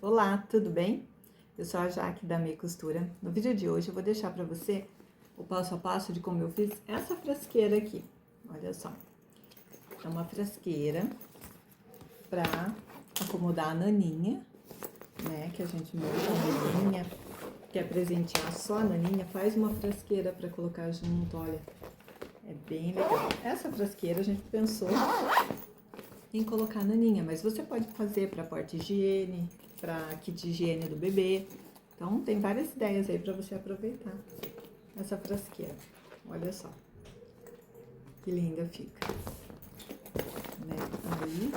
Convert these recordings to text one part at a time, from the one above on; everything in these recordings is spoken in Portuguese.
Olá, tudo bem? Eu sou a Jaque da Meia Costura. No vídeo de hoje eu vou deixar para você o passo a passo de como eu fiz essa frasqueira aqui. Olha só, é uma frasqueira para acomodar a naninha, né? Que a gente monta a naninha, quer presentear só a naninha, faz uma frasqueira para colocar junto, olha. É bem legal. Essa frasqueira a gente pensou em colocar a naninha, mas você pode fazer para porta-higiene, para kit de higiene do bebê. Então, tem várias ideias aí para você aproveitar essa frasqueira. Olha só que linda fica, né? Aí,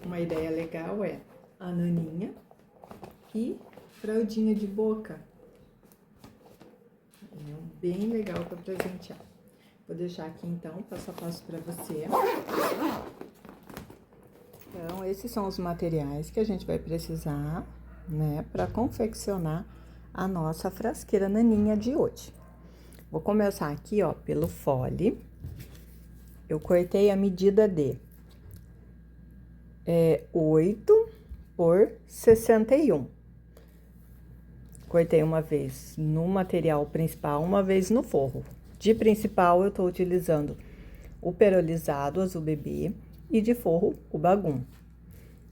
uma ideia legal é a naninha e fraldinha de boca. É bem legal para presentear. Vou deixar aqui então passo a passo para você. Então, esses são os materiais que a gente vai precisar, né, para confeccionar a nossa frasqueira naninha de hoje. Vou começar aqui, ó, pelo fole. Eu cortei a medida de 8 por 61. Cortei uma vez no material principal, uma vez no forro. De principal, eu tô utilizando o perolizado azul bebê e de forro o bagum.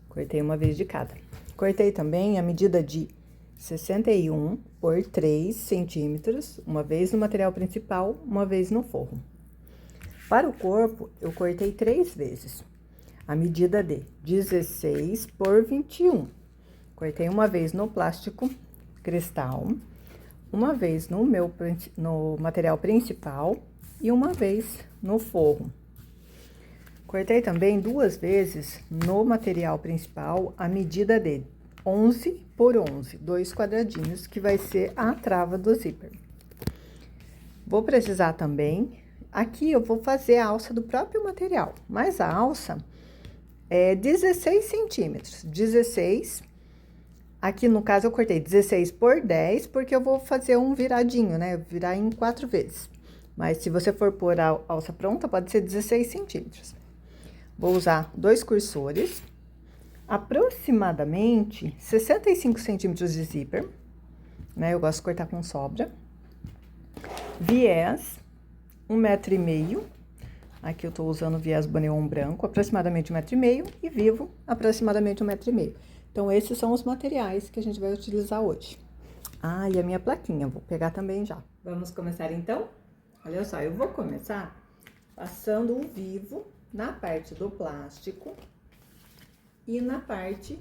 Cortei uma vez de cada. Cortei também a medida de 61 por 3 centímetros, uma vez no material principal, uma vez no forro. Para o corpo, eu cortei 3 vezes. A medida de 16 por 21. Cortei uma vez no plástico cristal, uma vez no material principal e uma vez no forro. Cortei também 2 vezes no material principal a medida de 11 por 11, 2 quadradinhos, que vai ser a trava do zíper. Vou precisar também, aqui eu vou fazer a alça do próprio material, mas a alça é 16 centímetros, 16. Aqui no caso eu cortei 16 por 10, porque eu vou fazer um viradinho, né? Virar em 4 vezes. Mas se você for pôr a alça pronta, pode ser 16 centímetros. Vou usar 2 cursores, aproximadamente 65 centímetros de zíper, né? Eu gosto de cortar com sobra. Viés, 1,5 m. Aqui eu tô usando viés Banneon branco, aproximadamente 1,5 m, e vivo, aproximadamente 1,5 m. Então, esses são os materiais que a gente vai utilizar hoje. Ah, e a minha plaquinha, vou pegar também já. Vamos começar então? Olha só, eu vou começar passando o vivo na parte do plástico e na parte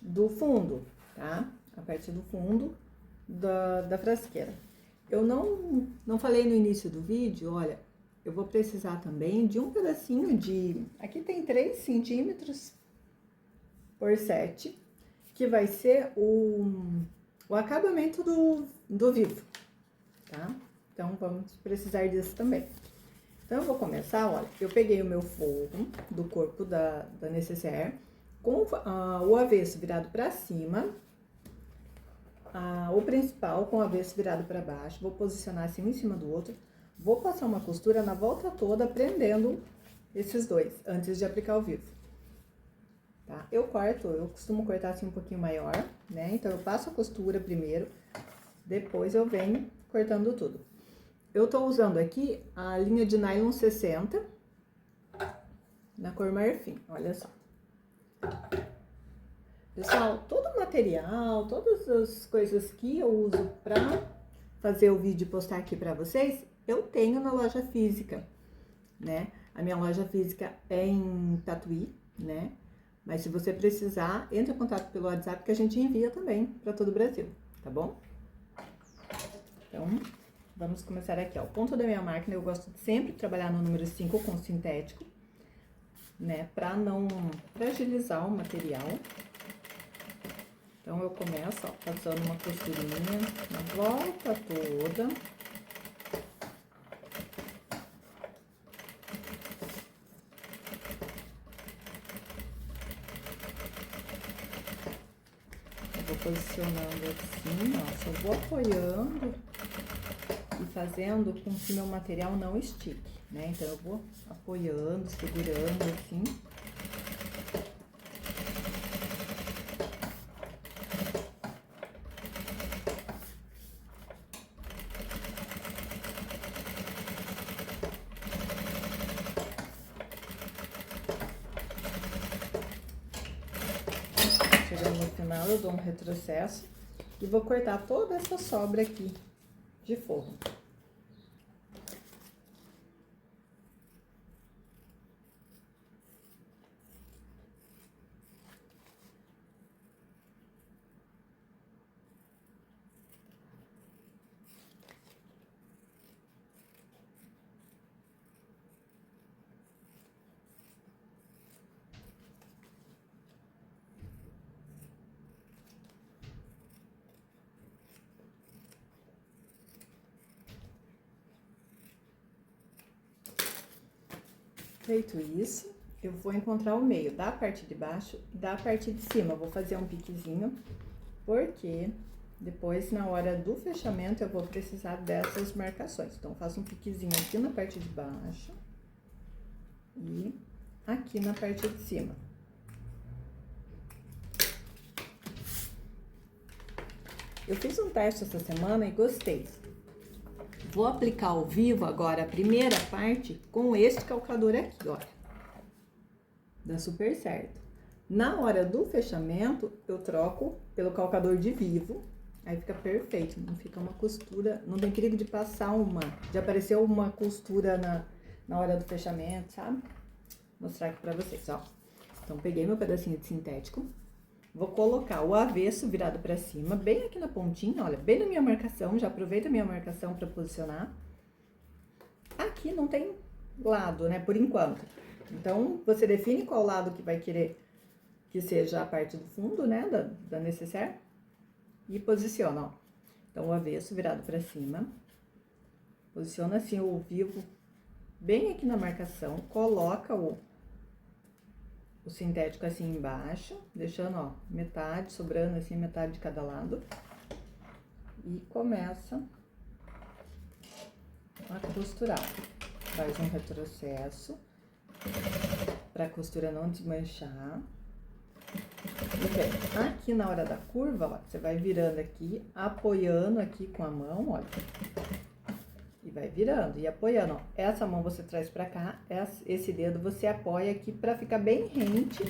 do fundo, tá? A parte do fundo da frasqueira. Eu não falei no início do vídeo, olha, eu vou precisar também de um pedacinho de... Aqui tem 3 centímetros por 7, que vai ser o acabamento do vivo, tá? Então, vamos precisar disso também. Então, eu vou começar, olha, eu peguei o meu forro do corpo da necessaire com o avesso virado para cima, o principal com o avesso virado para baixo, vou posicionar assim um em cima do outro, vou passar uma costura na volta toda, prendendo esses dois, antes de aplicar o vivo, tá? Eu costumo cortar assim um pouquinho maior, né? Então, eu passo a costura primeiro, depois eu venho cortando tudo. Eu tô usando aqui a linha de nylon 60, na cor marfim, olha só. Pessoal, todo o material, todas as coisas que eu uso pra fazer o vídeo e postar aqui pra vocês, eu tenho na loja física, né? A minha loja física é em Tatuí, né? Mas se você precisar, entre em contato pelo WhatsApp que a gente envia também pra todo o Brasil, tá bom? Então... vamos começar aqui, ó. O ponto da minha máquina, eu gosto de sempre trabalhar no número 5 com sintético, né? Pra não fragilizar o material. Então, eu começo, ó, passando uma costurinha na volta toda. Eu vou posicionando assim, ó. Só vou apoiando e fazendo com que meu material não estique, né? Então, eu vou apoiando, segurando assim. Então, no final, eu dou um retrocesso e vou cortar toda essa sobra aqui de forro. Feito isso, eu vou encontrar o meio da parte de baixo e da parte de cima. Eu vou fazer um piquezinho, porque depois, na hora do fechamento, eu vou precisar dessas marcações. Então, eu faço um piquezinho aqui na parte de baixo e aqui na parte de cima. Eu fiz um teste essa semana e gostei. Vou aplicar ao vivo agora a primeira parte com este calcador aqui, olha. Dá super certo. Na hora do fechamento, eu troco pelo calcador de vivo, aí fica perfeito, não fica uma costura, não tem perigo de passar de aparecer uma costura na hora do fechamento, sabe? Vou mostrar aqui pra vocês, ó. Então, peguei meu pedacinho de sintético, vou colocar o avesso virado pra cima, bem aqui na pontinha, olha, bem na minha marcação, já aproveita a minha marcação pra posicionar. Aqui não tem lado, né, por enquanto. Então, você define qual lado que vai querer que seja a parte do fundo, né, da necessaire, e posiciona, ó. Então, o avesso virado pra cima, posiciona assim o vivo bem aqui na marcação, coloca o sintético assim embaixo, deixando, ó, metade, sobrando assim, metade de cada lado. E começa a costurar. Faz um retrocesso, pra costura não desmanchar. E bem, aqui na hora da curva, ó, você vai virando aqui, apoiando aqui com a mão, olha. E vai virando e apoiando, ó. Essa mão você traz pra cá, esse dedo você apoia aqui pra ficar bem rente,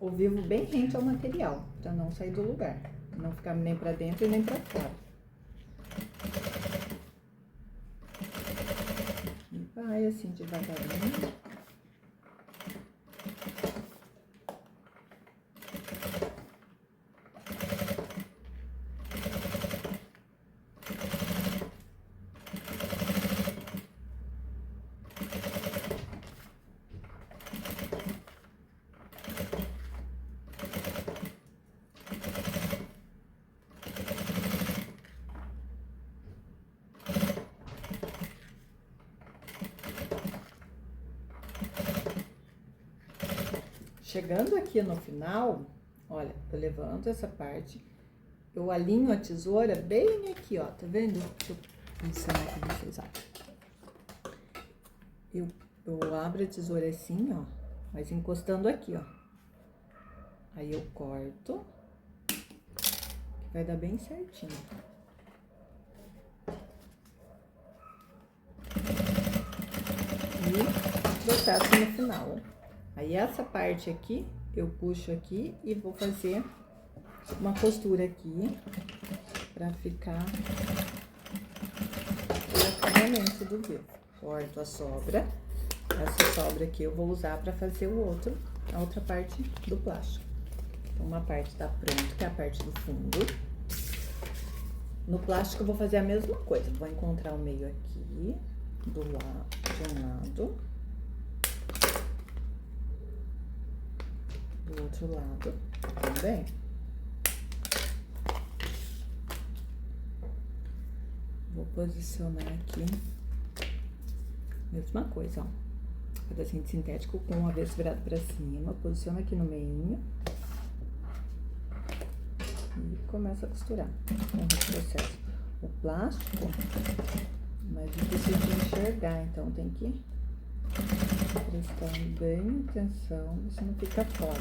o vivo bem rente ao material, pra não sair do lugar, não ficar nem pra dentro e nem pra fora. E vai assim devagarinho. Chegando aqui no final, olha, eu levanto essa parte, eu alinho a tesoura bem aqui, ó, tá vendo? Deixa eu ensinar aqui pra vocês, ó. Eu abro a tesoura assim, ó, mas encostando aqui, ó. Aí eu corto, que vai dar bem certinho. E processo no final, ó. Aí, essa parte aqui, eu puxo aqui e vou fazer uma costura aqui, pra ficar o acabamento do vivo. Corto a sobra, essa sobra aqui eu vou usar pra fazer a outra parte do plástico. Então, uma parte tá pronta, que é a parte do fundo. No plástico, eu vou fazer a mesma coisa, vou encontrar o meio aqui, de um lado. Do outro lado também. Vou posicionar aqui, mesma coisa, ó. Pedacinho de sintético com o avesso virado pra cima, posiciona aqui no meio. E começa a costurar com o processo. O plástico é mais difícil de enxergar, então tem que prestar bem atenção, se não fica fora.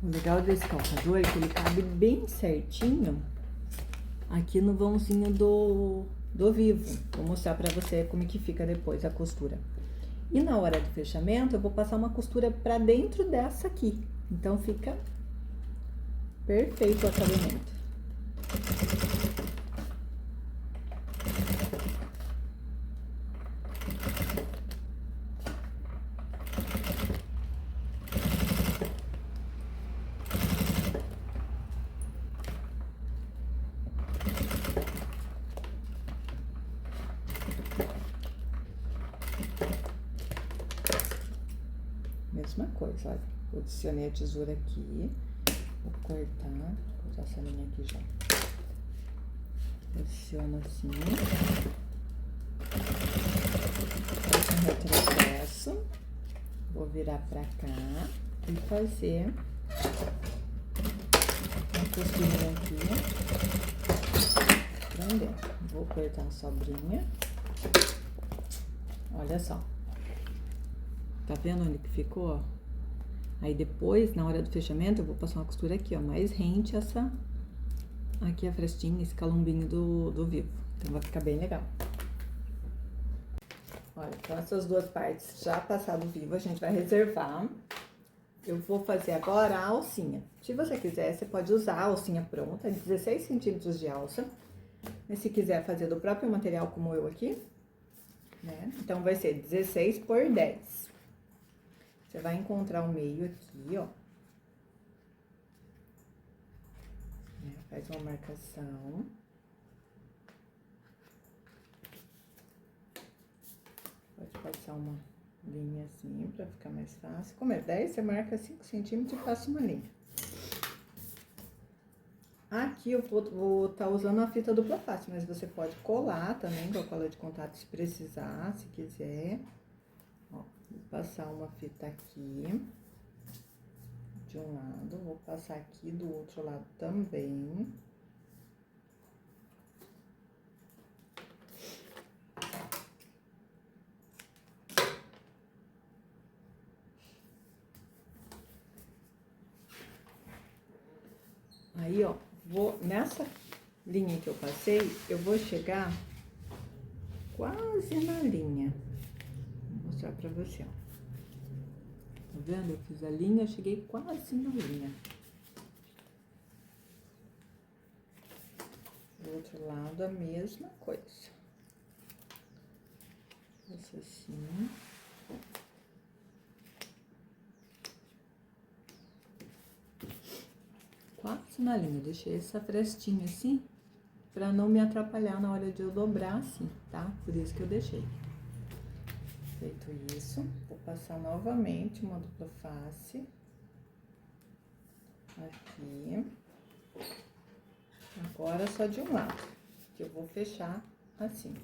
O legal desse calçador é que ele cabe bem certinho aqui no vãozinho do Vivo. Vou mostrar pra você como que fica depois a costura. E na hora do fechamento, eu vou passar uma costura pra dentro dessa aqui. Então, fica perfeito o acabamento. Mesma coisa, olha. Posicionei a tesoura aqui. Vou cortar. Vou usar essa linha aqui já. Posiciono assim. Faço um retrocesso. Vou virar pra cá e fazer uma costurinha aqui. Prendendo. Vou cortar a sobrinha. Olha só. Tá vendo onde que ficou, ó? Aí depois, na hora do fechamento, eu vou passar uma costura aqui, ó, mais rente essa... Aqui a frestinha, esse calombinho do Vivo. Então, vai ficar bem legal. Olha, então essas duas partes já passado o Vivo, a gente vai reservar. Eu vou fazer agora a alcinha. Se você quiser, você pode usar a alcinha pronta, 16 centímetros de alça. Mas se quiser fazer do próprio material, como eu aqui, né? Então, vai ser 16 por 10. Você vai encontrar o meio aqui, ó. Faz uma marcação. Pode passar uma linha assim, pra ficar mais fácil. Como é 10, você marca 5 centímetros e passa uma linha. Aqui eu vou tá usando a fita dupla face, mas você pode colar também com a cola de contato se precisar, se quiser. Ó, vou passar uma fita aqui, de um lado, vou passar aqui do outro lado também. Aí, ó, nessa linha que eu passei, eu vou chegar quase na linha. Vou mostrar pra você, ó. Tá vendo? Eu fiz a linha, cheguei quase na linha. Do outro lado, a mesma coisa. Faço assim. Quase na linha. Deixei essa frestinha assim, pra não me atrapalhar na hora de eu dobrar assim, tá? Por isso que eu deixei. Feito isso, vou passar novamente uma dupla face aqui. Agora só de um lado, que eu vou fechar assim.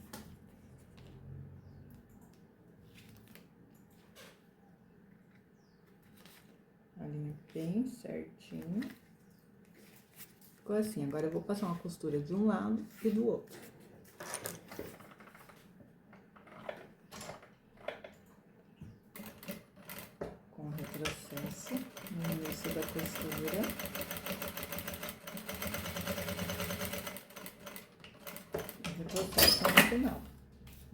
A linha bem certinho. Ficou assim. Agora eu vou passar uma costura de um lado e do outro. Com retrocesso no início da costura. E retrocesso no final.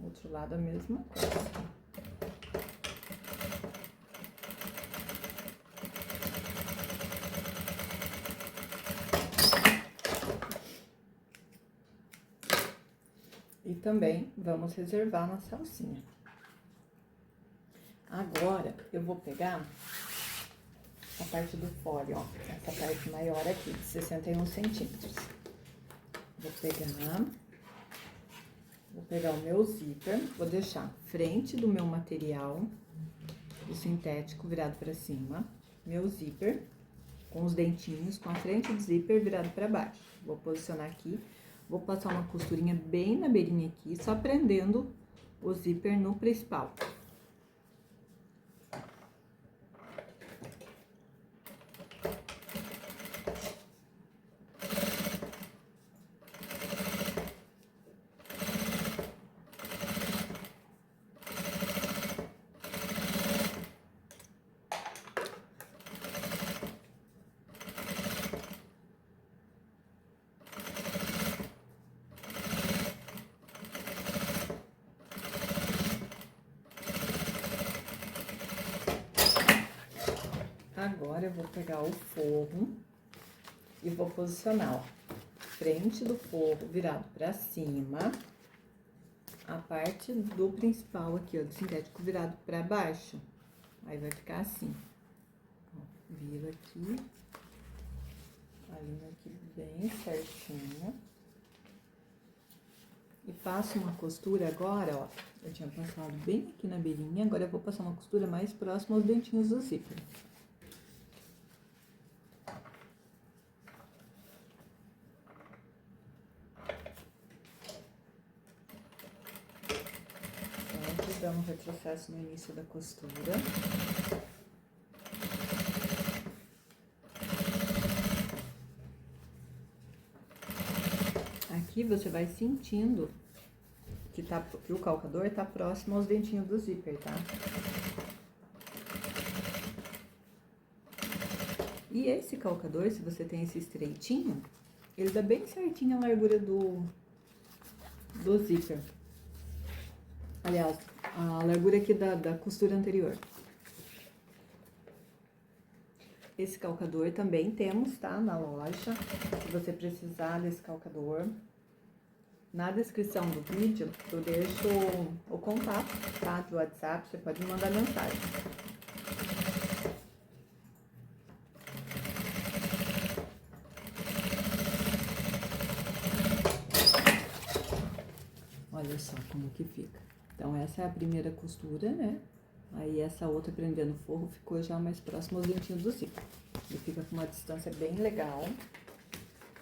Outro lado a mesma coisa. E também vamos reservar nossa alcinha. Agora, eu vou pegar a parte do fole, ó. Essa parte maior aqui, de 61 centímetros. Vou pegar o meu zíper, vou deixar frente do meu material, o sintético virado pra cima. Meu zíper, com os dentinhos, com a frente do zíper virado pra baixo. Vou posicionar aqui. Vou passar uma costurinha bem na beirinha aqui, só prendendo o zíper no principal. Agora eu vou pegar o forro e vou posicionar, ó, frente do forro virado pra cima, a parte do principal aqui, ó, do sintético virado pra baixo. Aí vai ficar assim. Ó, viro aqui, alinho aqui bem certinho. E passo uma costura agora, ó. Eu tinha passado bem aqui na beirinha, agora eu vou passar uma costura mais próxima aos dentinhos do zíper. Sempre dando um retrocesso no início da costura. Aqui você vai sentindo que o calcador tá próximo aos dentinhos do zíper, tá? E esse calcador, se você tem esse estreitinho, ele dá bem certinho a largura do zíper. Aliás, a largura aqui da costura anterior. Esse calcador também temos, tá? Na loja. Se você precisar desse calcador, na descrição do vídeo eu deixo o contato, tá? Do WhatsApp, você pode me mandar mensagem. Olha só como que fica. Então, essa é a primeira costura, né? Aí, essa outra prendendo o forro ficou já mais próximo aos dentinhos do zíper. E fica com uma distância bem legal.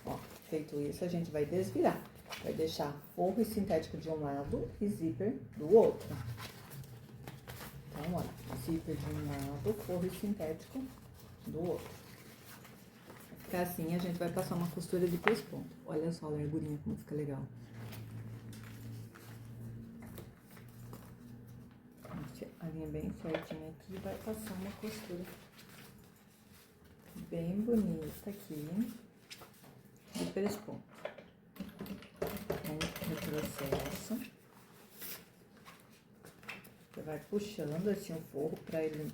Ó, feito isso, a gente vai desvirar. Vai deixar forro e sintético de um lado e zíper do outro. Então, ó, zíper de um lado, forro e sintético do outro. Vai ficar assim, a gente vai passar uma costura de pesponto. Olha só a largurinha como fica legal. Alinha bem certinho aqui e vai passar uma costura bem bonita aqui de pesponto. Com retrocesso. Você vai puxando assim o forro pra ele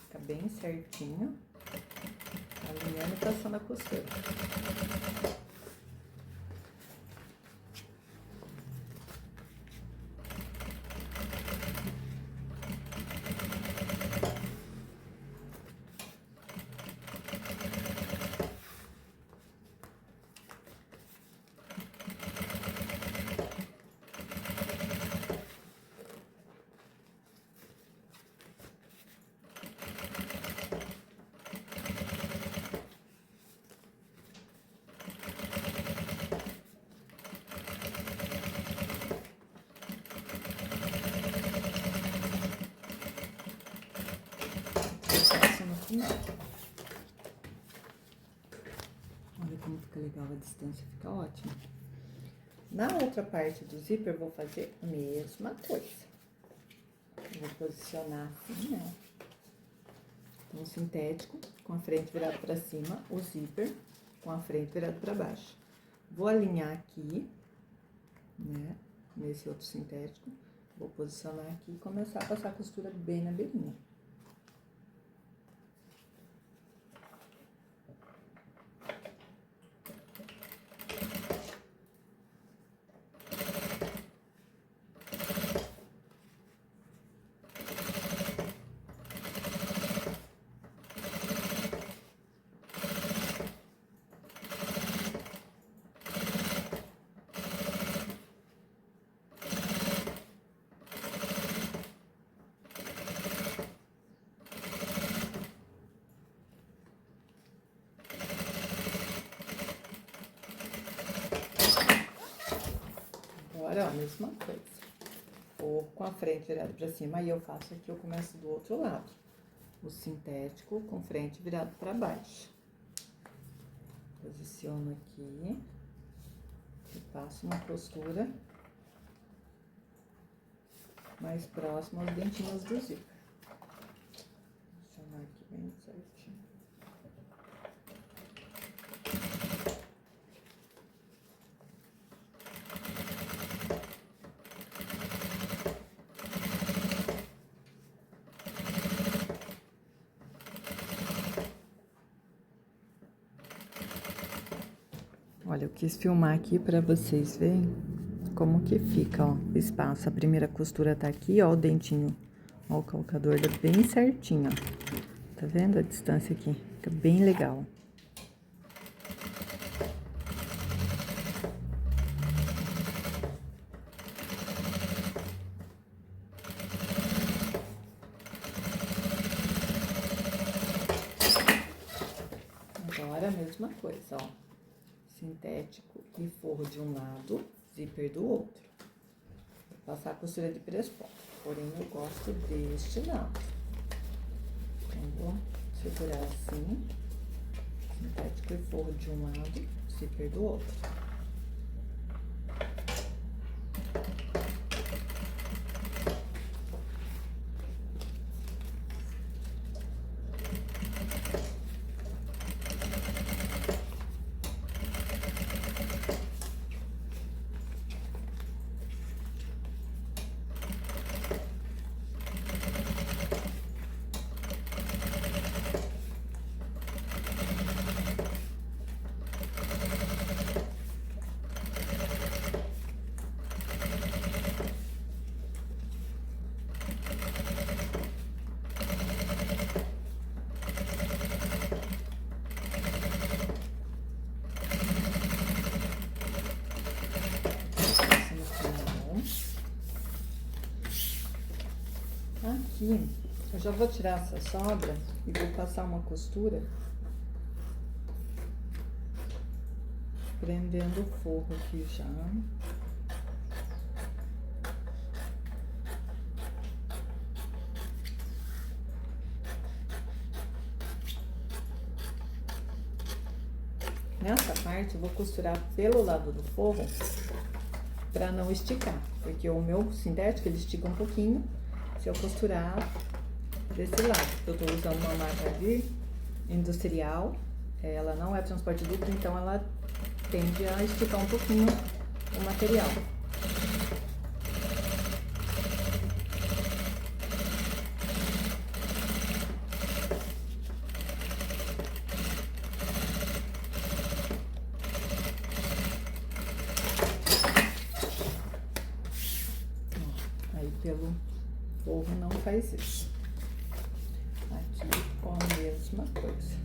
ficar bem certinho, alinhando e passando a costura. Olha como fica legal a distância, fica ótimo. Na outra parte do zíper, eu vou fazer a mesma coisa. Eu vou posicionar assim, ó. Então, sintético, com a frente virada pra cima, o zíper com a frente virada pra baixo. Vou alinhar aqui, né, nesse outro sintético. Vou posicionar aqui e começar a passar a costura bem na beirinha. Agora, ó, a mesma coisa. Forro com a frente virada pra cima, aí eu faço aqui, eu começo do outro lado. O sintético com frente virado pra baixo. Posiciono aqui e passo uma costura mais próxima aos dentinhos do zíper. Posicionar aqui bem certinho. Olha, eu quis filmar aqui pra vocês verem como que fica, ó, o espaço. A primeira costura tá aqui, ó, o dentinho, ó, o calcador tá bem certinho, ó. Tá vendo a distância aqui? Fica bem legal. Agora a mesma coisa, ó. Sintético e forro de um lado, zíper do outro. Vou passar a costura de pressão, porém eu gosto deste lado. Então, vou segurar assim, sintético e forro de um lado, zíper do outro. Aqui, eu já vou tirar essa sobra e vou passar uma costura prendendo o forro aqui já. Nessa parte eu vou costurar pelo lado do forro para não esticar, porque o meu sintético ele estica um pouquinho se eu costurar desse lado. Eu tô usando uma marca de industrial, ela não é transporte duplo, então ela tende a esticar um pouquinho o material. Aí pelo forro não faz isso. Aqui com a mesma coisa.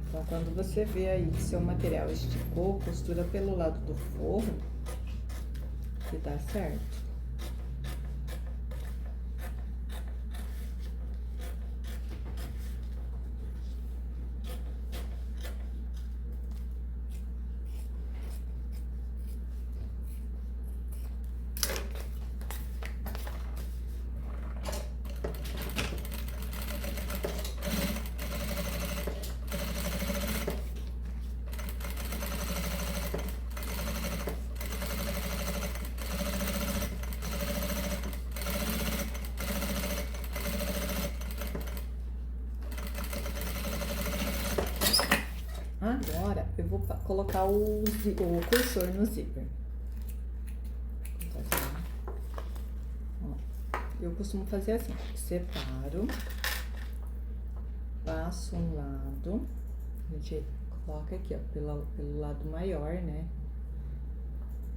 Então, quando você vê aí que seu material esticou, costura pelo lado do forro, que dá certo. Agora, eu vou colocar o cursor no zíper. Eu costumo fazer assim, separo, passo um lado, a gente coloca aqui, ó, pelo lado maior, né?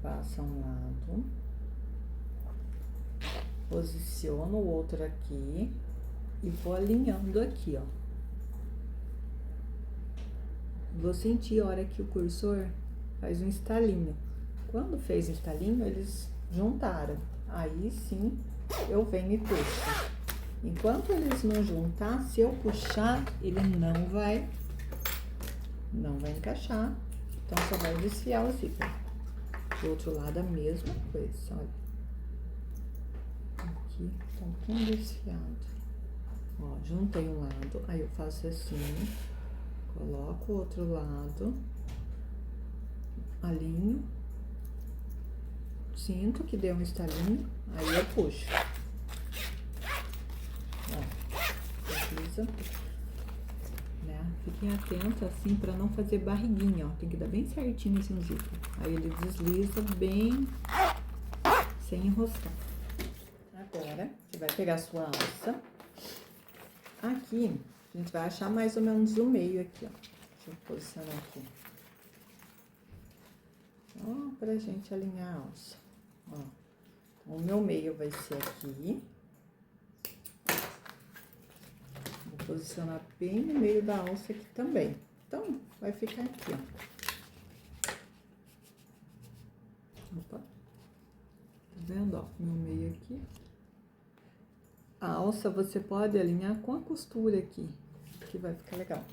Passa um lado, posiciono o outro aqui e vou alinhando aqui, ó. Vou sentir a hora que o cursor faz um estalinho. Quando fez o estalinho, eles juntaram. Aí sim, eu venho e puxo. Enquanto eles não juntar, se eu puxar, ele não vai encaixar. Então, só vai desfiar o zíper. Do outro lado, a mesma coisa, olha. Aqui, tá um pouquinho desfiado. Ó, juntei um lado, aí eu faço assim. Coloco o outro lado, alinho, sinto que deu um estalinho, aí eu puxo. Ó, desliza, né? Fiquem atentos assim pra não fazer barriguinha, ó. Tem que dar bem certinho esse zíper. Aí ele desliza bem, sem enroscar. Agora, você vai pegar a sua alça. Aqui, a gente vai achar mais ou menos o meio aqui, ó. Deixa eu posicionar aqui. Ó, pra gente alinhar a alça. Ó, então, o meu meio vai ser aqui. Vou posicionar bem no meio da alça aqui também. Então, vai ficar aqui, ó. Opa. Tá vendo, ó, meu meio aqui. A alça você pode alinhar com a costura aqui, que vai ficar legal.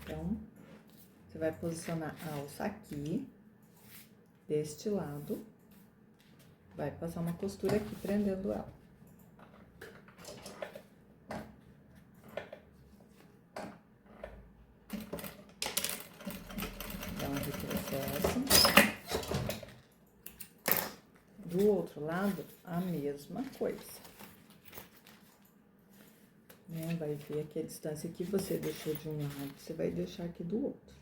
Então, você vai posicionar a alça aqui, deste lado, vai passar uma costura aqui, prendendo ela. Dá um retrocesso. Do outro lado, a mesma coisa. Né? Vai ver aqui a distância que você deixou de um lado, você vai deixar aqui do outro.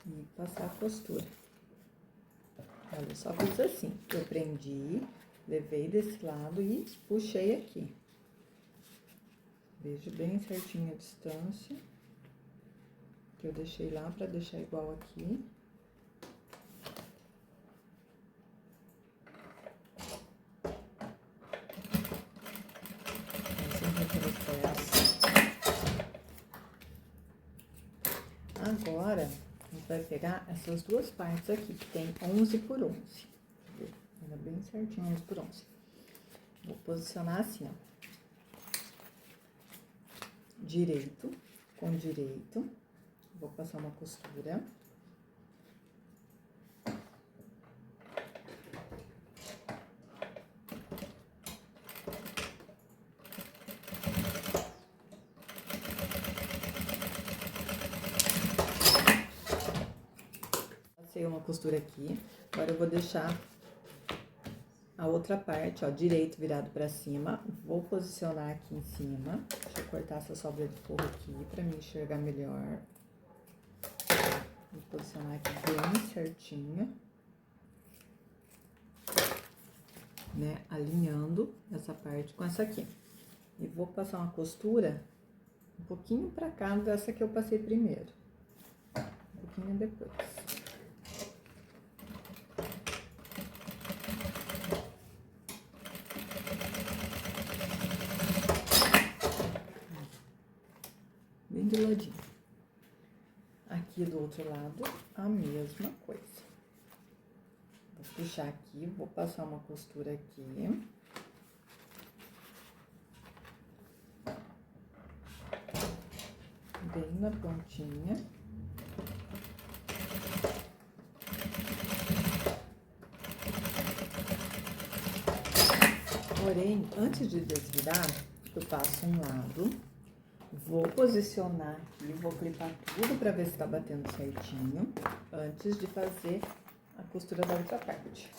E passar a costura. Olha, só fiz assim, eu prendi, levei desse lado e puxei aqui. Vejo bem certinho a distância, que eu deixei lá pra deixar igual aqui. Agora, a gente vai pegar essas duas partes aqui, que tem 11 por 11. Era bem certinho, 11 por 11. Vou posicionar assim, ó. Direito com direito. Vou passar uma costura. Passei uma costura aqui. Agora eu vou deixar a outra parte, ó, direito virado pra cima. Vou posicionar aqui em cima. Deixa eu cortar essa sobra de forro aqui pra me enxergar melhor. Vou posicionar aqui bem certinho. Né? Alinhando essa parte com essa aqui. E vou passar uma costura um pouquinho pra cá dessa que eu passei primeiro. Um pouquinho depois. Bem do ladinho. Aqui do outro lado, a mesma coisa. Vou puxar aqui, vou passar uma costura aqui. Bem na pontinha. Porém, antes de desvirar, eu passo um lado. Vou posicionar aqui, vou clipar tudo pra ver se tá batendo certinho, antes de fazer a costura da outra parte.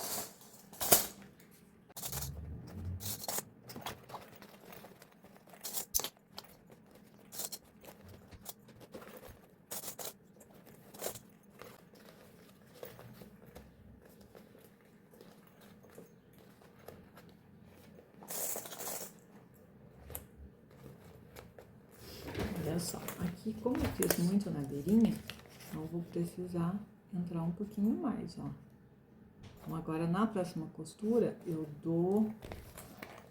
Olha só, aqui como eu fiz muito na beirinha, então vou precisar entrar um pouquinho mais, ó. Então, agora na próxima costura, eu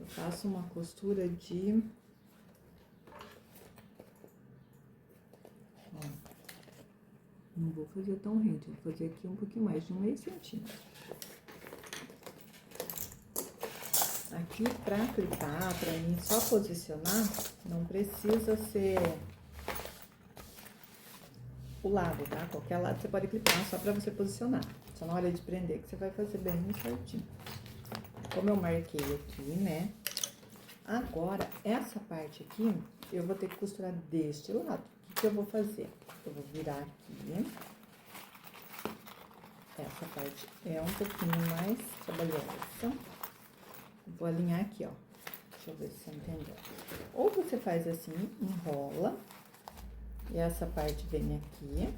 faço uma costura de... Ó, não vou fazer tão rente, vou fazer aqui um pouquinho mais, de 1/2 centímetro. Aqui pra clipar, pra mim só posicionar, não precisa ser o lado, tá? Qualquer lado você pode clipar, só pra você posicionar. Só na hora de prender que você vai fazer bem certinho. Como eu marquei aqui, né? Agora, essa parte aqui, eu vou ter que costurar deste lado. O que eu vou fazer? Eu vou virar aqui. Essa parte é um pouquinho mais trabalhosa. Vou alinhar aqui, ó. Deixa eu ver se você entendeu. Ou você faz assim, enrola. E essa parte vem aqui.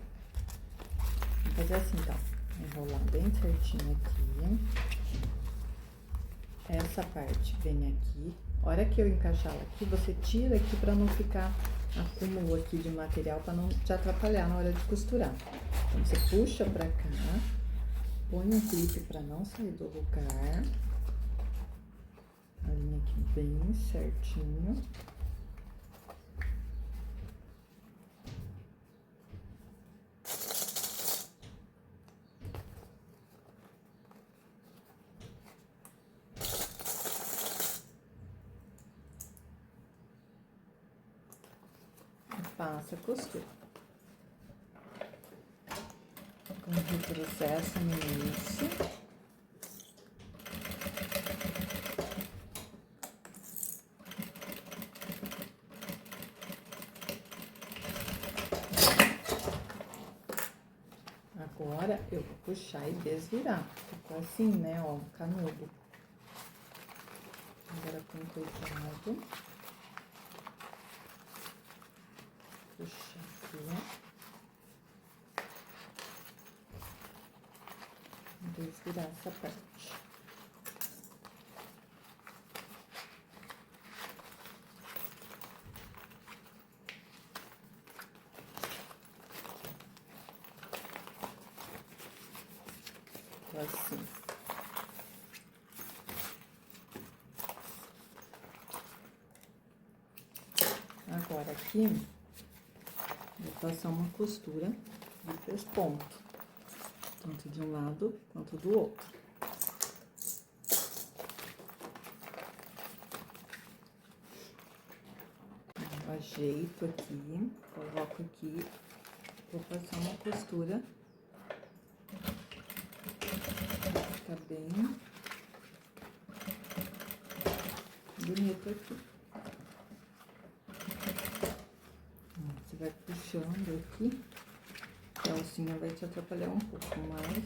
Vou fazer assim, então. Enrolar bem certinho aqui. Essa parte vem aqui. A hora que eu encaixar ela aqui, você tira aqui pra não ficar acúmulo aqui de material, pra não te atrapalhar na hora de costurar. Então, você puxa pra cá, põe um clipe pra não sair do lugar. Alinha aqui bem certinho. Passa a costura. Com retrocesso no início. Agora, eu vou puxar e desvirar. Ficou assim, né, ó, canudo. Agora, com cuidado. Puxa aqui. Desvirar essa parte. Assim. Agora aqui, vou passar uma costura de 3 pontos, tanto de um lado quanto do outro. Eu ajeito aqui, coloco aqui, vou passar uma costura. Tá bem bonito aqui. Você vai puxando aqui, a alcinha vai te atrapalhar um pouco mais.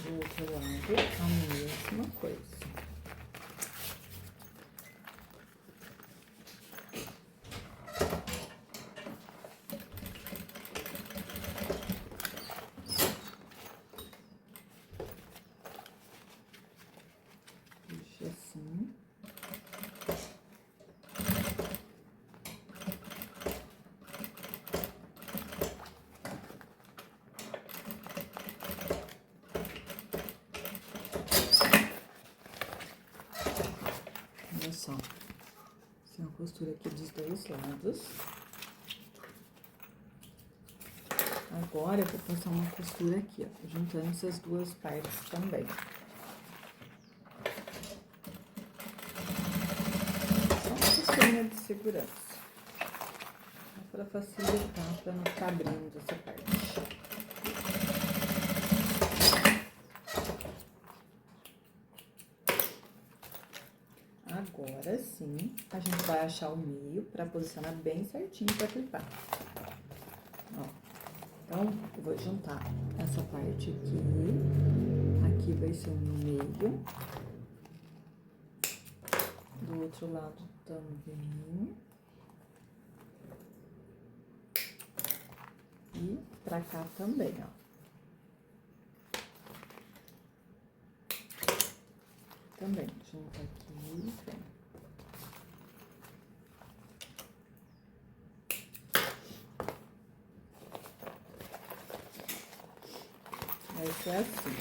Do outro lado, a mesma coisa. Assim. Olha só. Tem uma costura aqui dos 2 lados. Agora, eu vou passar uma costura aqui, ó, juntando essas 2 partes também. De segurança, para facilitar, para não ficar abrindo essa parte. Agora sim, a gente vai achar o meio para posicionar bem certinho para clipar. Ó, então, eu vou juntar essa parte aqui vai ser o meio, do outro lado também. E pra cá também, ó. Também, junta aqui, vem. Vai ser assim.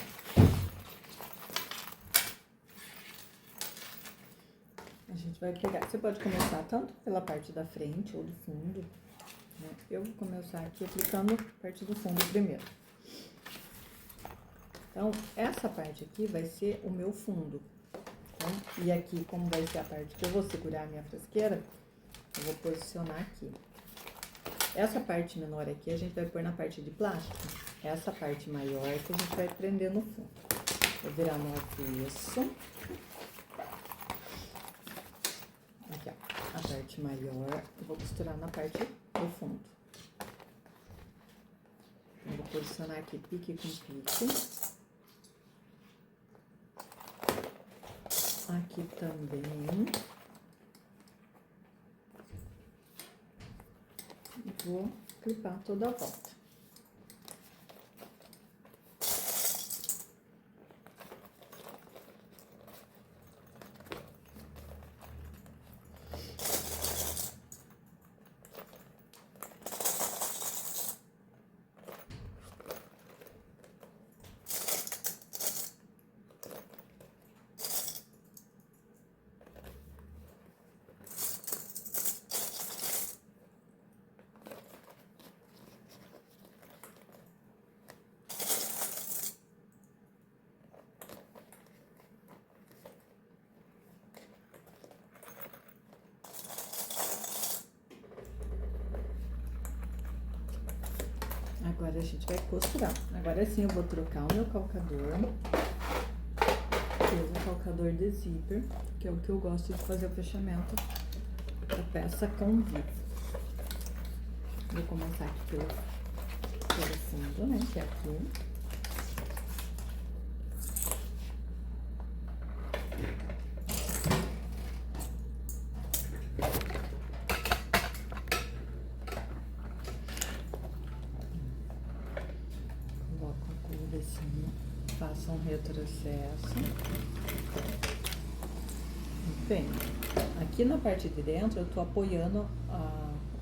A gente vai pegar, você pode começar tanto pela parte da frente ou do fundo, né? Eu vou começar aqui aplicando a parte do fundo primeiro. Então, essa parte aqui vai ser o meu fundo. Então, e aqui, como vai ser a parte que eu vou segurar a minha frasqueira, eu vou posicionar aqui. Essa parte menor aqui, a gente vai pôr na parte de plástico. Essa parte maior que a gente vai prender no fundo. Vou virar no avesso. Aqui, ó, a parte maior, eu vou costurar na parte do fundo. Eu vou posicionar aqui pique com pique. Aqui também. E vou clipar toda a volta. Agora a gente vai costurar. Agora sim eu vou trocar o meu calcador pelo calcador de zíper, que é o que eu gosto de fazer o fechamento da peça com vivo. Vou começar aqui pelo fundo, né, que é aqui. Coloco a curva assim, faço um retrocesso. Bem, aqui na parte de dentro eu tô apoiando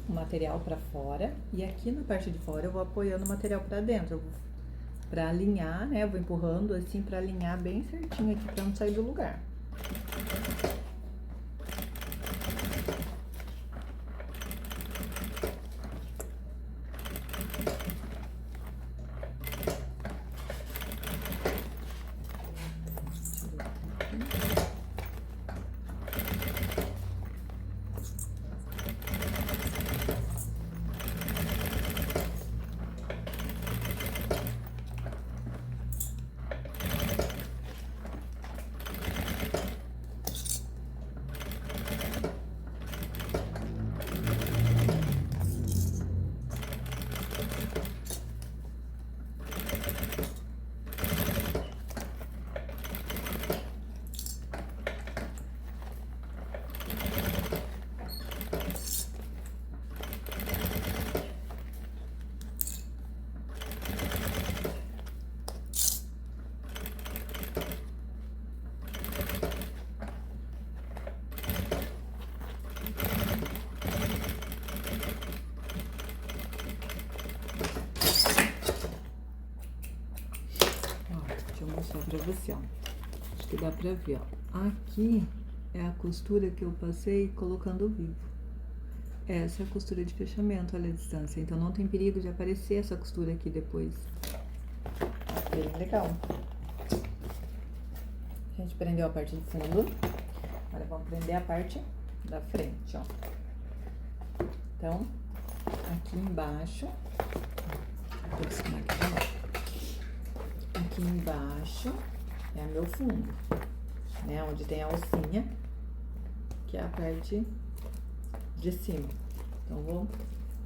o material para fora e aqui na parte de fora eu vou apoiando o material para dentro, para alinhar, né? Eu vou empurrando assim para alinhar bem certinho aqui para não sair do lugar. Deixa eu mostrar pra você, ó. Acho que dá pra ver, ó. Aqui é a costura que eu passei colocando vivo. Essa é a costura de fechamento, olha a distância. Então não tem perigo de aparecer essa costura aqui depois. Bem legal. A gente prendeu a parte do fundo. Agora vamos prender a parte da frente, ó. Então, aqui embaixo. Vou aproximar aqui de novo. Aqui embaixo é meu fundo, né? Onde tem a alcinha, que é a parte de cima. Então, vou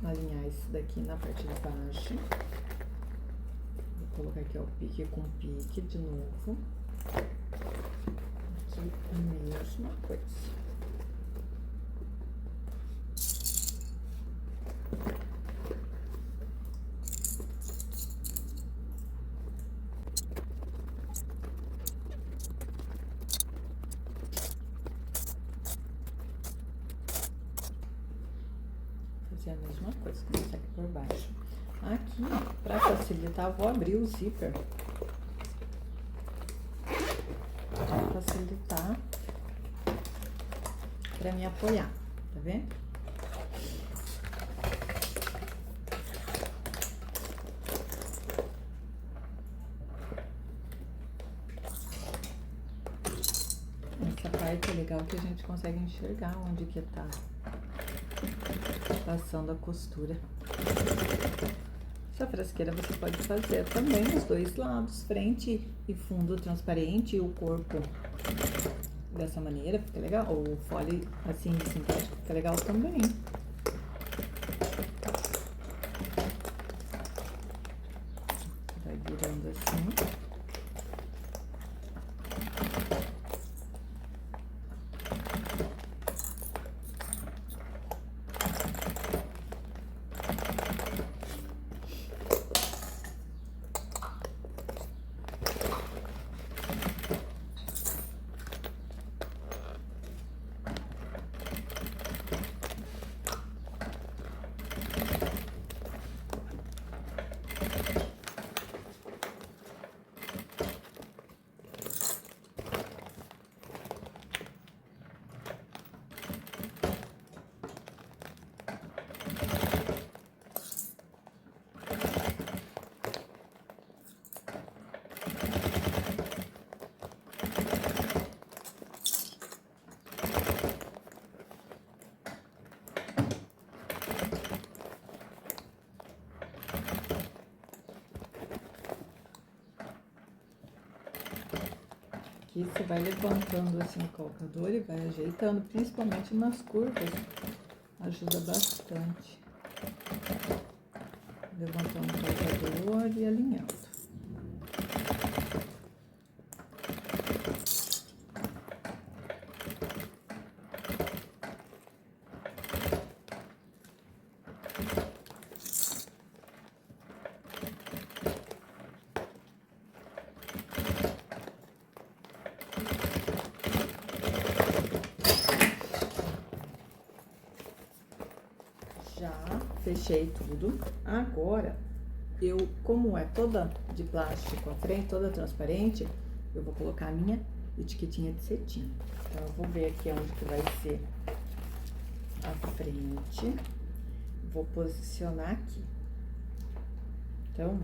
alinhar isso daqui na parte de baixo. Vou colocar aqui, ó, o pique com pique de novo. Aqui a mesma coisa. A mesma coisa, começar aqui por baixo. Aqui, para facilitar, vou abrir o zíper. Para facilitar, para me apoiar, tá vendo? Essa parte é legal que a gente consegue enxergar onde que tá passando a costura. Essa frasqueira você pode fazer também nos dois lados, frente e fundo transparente, e o corpo dessa maneira, fica legal. O fole assim de sintético fica legal também. Vai virando assim. Aqui você vai levantando assim o calcador e vai ajeitando, principalmente nas curvas, ajuda bastante. Levantando o calcador e alinhando. Já fechei tudo. Agora, como é toda de plástico a frente, toda transparente, eu vou colocar a minha etiquetinha de cetim. Então, eu vou ver aqui onde que vai ser a frente. Vou posicionar aqui. Então,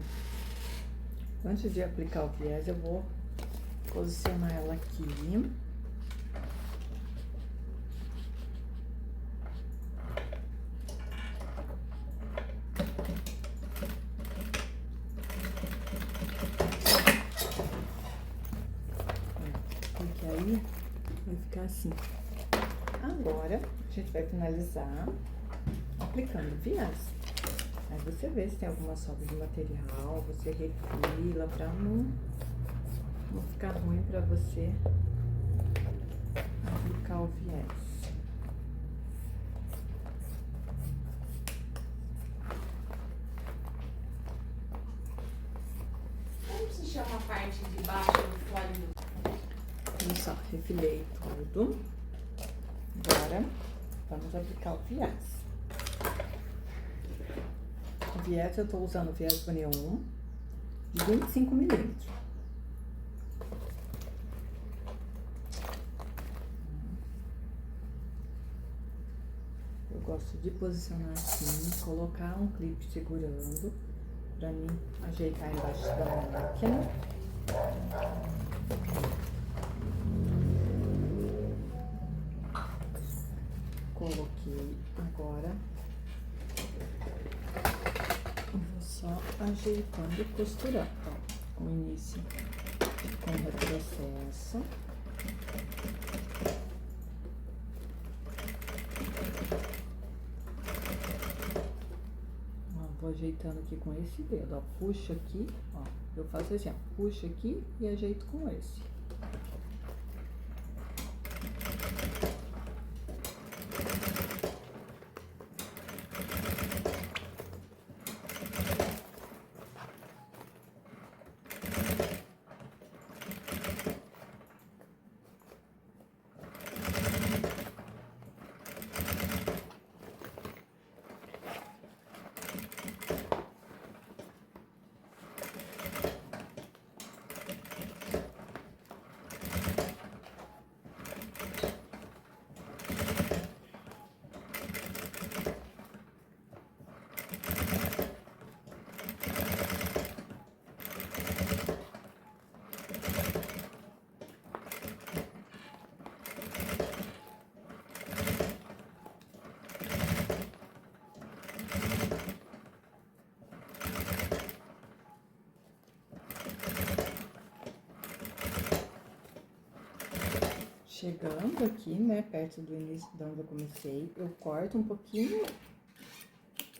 antes de aplicar o viés, eu vou posicionar ela aqui. Porque aí vai ficar assim. Agora, a gente vai finalizar aplicando viés. Aí você vê se tem alguma sobra de material, você refila pra não ficar ruim pra você aplicar o viés. Como se chama a parte de baixo do fole do... Olha só, refilei tudo. Agora, vamos aplicar o viés. O viés, eu tô usando o viés Banneon de 25 milímetros. Eu gosto de posicionar assim, colocar um clipe segurando, pra mim ajeitar embaixo da máquina. Coloquei agora. Eu vou só ajeitando e costurando, ó, o início com o retrocesso. Ó, vou ajeitando aqui com esse dedo, ó, puxo aqui, ó, eu faço assim, ó, puxo aqui e ajeito com esse. Chegando aqui, né, perto do início de onde eu comecei, eu corto um pouquinho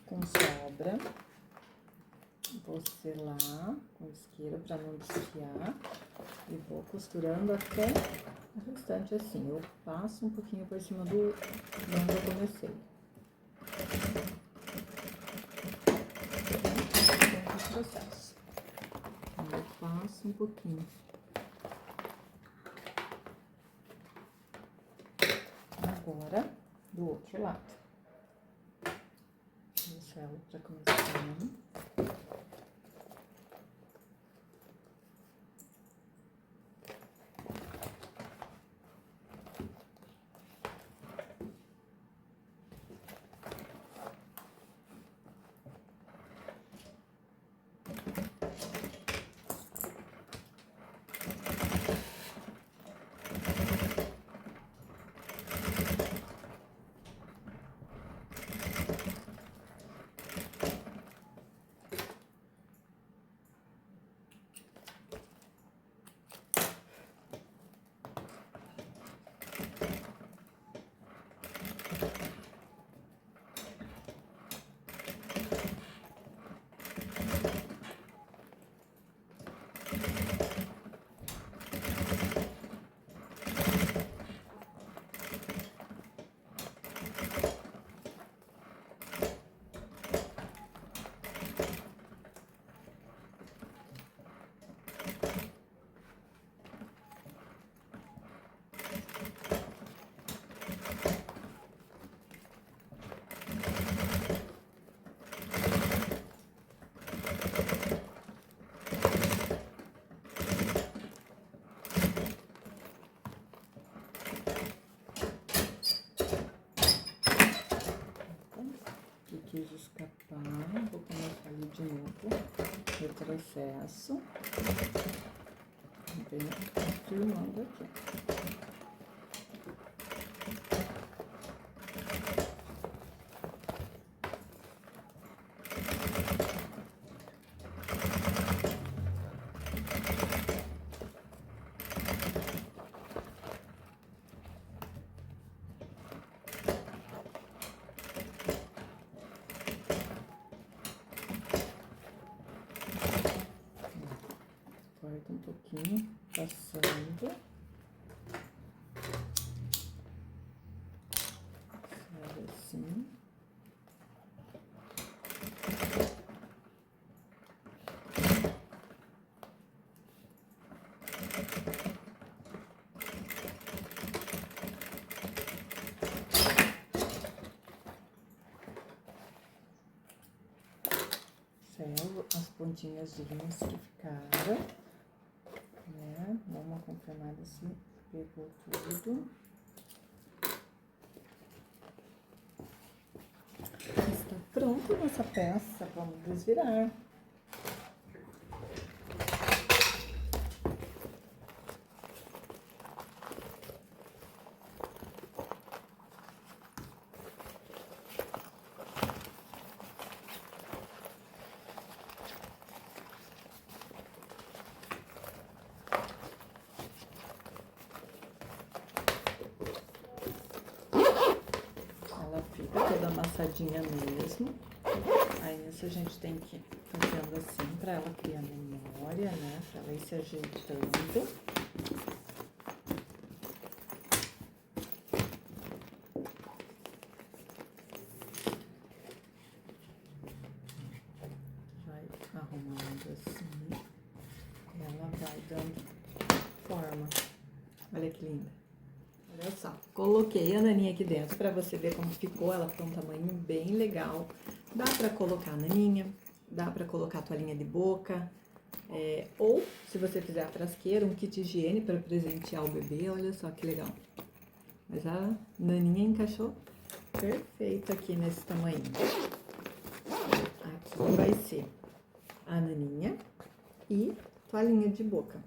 com sobra, vou selar com isqueiro para não desfiar e vou costurando até o restante assim. Eu passo um pouquinho por cima de onde eu comecei. Esse processo. Eu passo um pouquinho. Agora, do outro lado. Deixa ela pra começar. quis escapar. Vou começar ali de novo. Retrocesso. Vem firmando aqui. Corta um pouquinho, passando. Sai assim. Selvo as pontinhas de linhas que ficaram, né? Dá uma confirmada assim, pegou tudo. Está pronta a nossa peça, vamos desvirar. Ela fica toda amassadinha mesmo. Aí nisso a gente tem que ir fazendo assim pra ela criar memória, né? Pra ela ir se ajeitando. Vai arrumando assim. E ela vai dando forma. Olha que linda. Olha só, coloquei a naninha aqui dentro pra você ver como ficou. Ela ficou um tamanho bem legal. Dá pra colocar a naninha, dá pra colocar a toalhinha de boca. Ou, se você fizer a frasqueira, um kit higiene pra presentear o bebê. Olha só que legal. Mas a naninha encaixou perfeito aqui nesse tamanho. Aqui vai ser a naninha e toalhinha de boca.